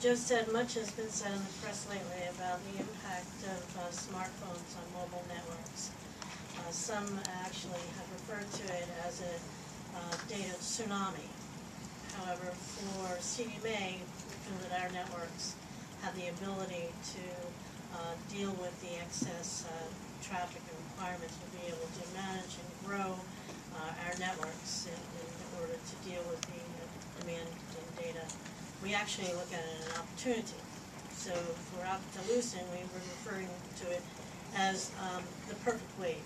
Joe said, much has been said in the press lately about the impact of smartphones on mobile networks. Some actually have referred to it as a data tsunami. However, for CDMA, we feel that our networks have the ability to deal with the excess traffic and requirements. We'll be able to manage and grow our networks in order to deal with the demand in data. We actually look at it as an opportunity. So for Alcatel-Lucent, we were referring to it as the perfect wave.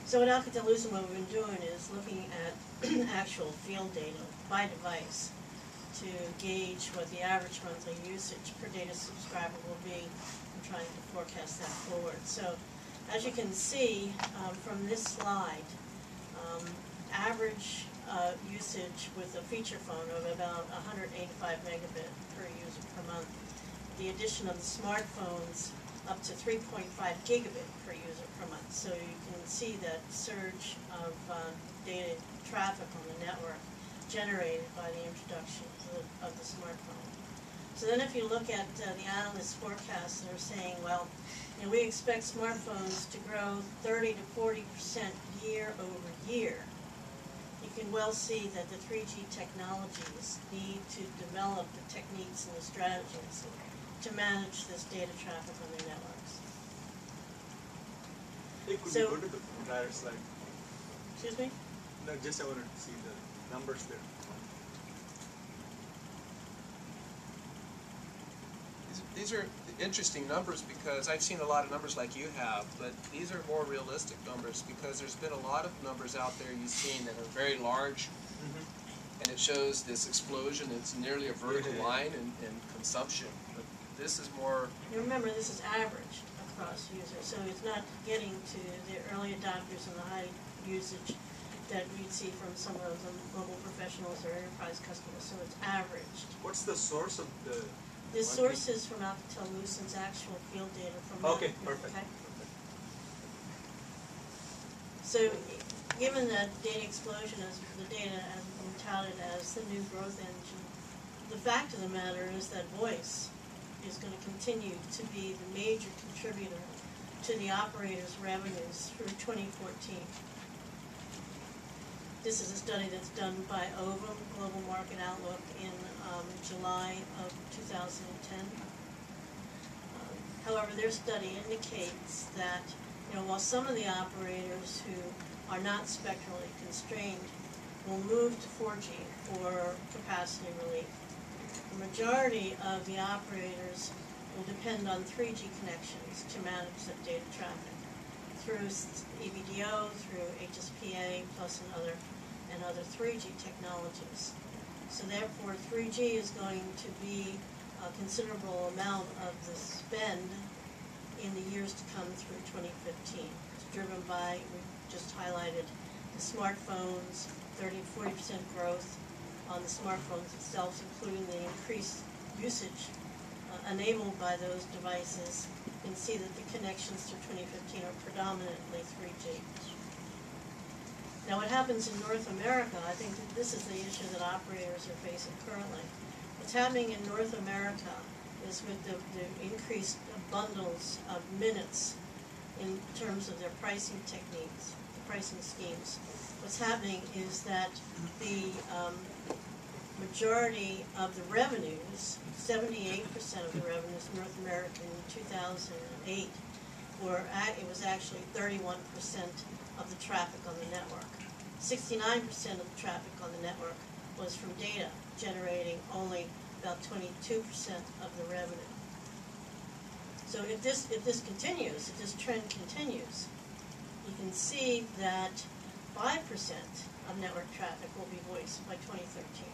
So at Alcatel-Lucent, what we've been doing is looking at actual field data by device to gauge what the average monthly usage per data subscriber will be and trying to forecast that forward. So as you can see from this slide, average usage with a feature phone of about 185 megabit per user per month. The addition of the smartphones up to 3.5 gigabit per user per month. So you can see that surge of data traffic on the network generated by the introduction of the smartphone. So then if you look at the analyst forecasts, they're saying, well, we expect smartphones to grow 30 to 40% year over year. You can well see that the 3G technologies need to develop the techniques and the strategies to manage this data traffic on their networks. Hey, could you go to the prior slide? Excuse me? No, just I wanted to see the numbers there. These are interesting numbers because I've seen a lot of numbers like you have, but these are more realistic numbers because there's been a lot of numbers out there you've seen that are very large, and it shows this explosion. It's nearly a vertical line in consumption. But this is more... You remember, this is average across users, so it's not getting to the early adopters and the high usage that you'd see from some of the mobile professionals or enterprise customers, so it's averaged. What's the source of the... This source is from Alcatel-Lucent's actual field data from... Okay, perfect. Okay? So, given that data explosion as the data has been touted as the new growth engine, the fact of the matter is that voice is going to continue to be the major contributor to the operator's revenues through 2014. This is a study that's done by OVM, Global Market Outlook, in July of 2010. However, their study indicates that, while some of the operators who are not spectrally constrained will move to 4G for capacity relief, the majority of the operators will depend on 3G connections to manage that data traffic through EVDO, through HSPA, plus another 3G technologies. So therefore, 3G is going to be a considerable amount of the spend in the years to come through 2015. It's driven by, we just highlighted, the smartphones, 30-40% growth on the smartphones themselves, including the increased usage enabled by those devices. You can see that the connections through 2015 are predominantly 3G. Now what happens in North America, I think that this is the issue that operators are facing currently. What's happening in North America is with the increased bundles of minutes in terms of their pricing techniques, the pricing schemes. What's happening is that the majority of the revenues, 78% of the revenues in North America in 2008, it was actually 31% of the traffic on the network. 69% of the traffic on the network was from data, generating only about 22% of the revenue. So if this continues, if this trend continues, you can see that 5% of network traffic will be voice by 2013.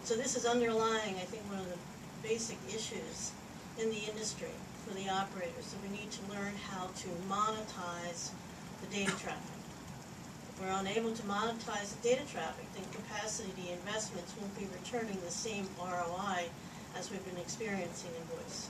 So this is underlying, I think, one of the basic issues in the industry for the operators, that we need to learn how to monetize the data traffic. If we're unable to monetize the data traffic, then capacity investments won't be returning the same ROI as we've been experiencing in voice.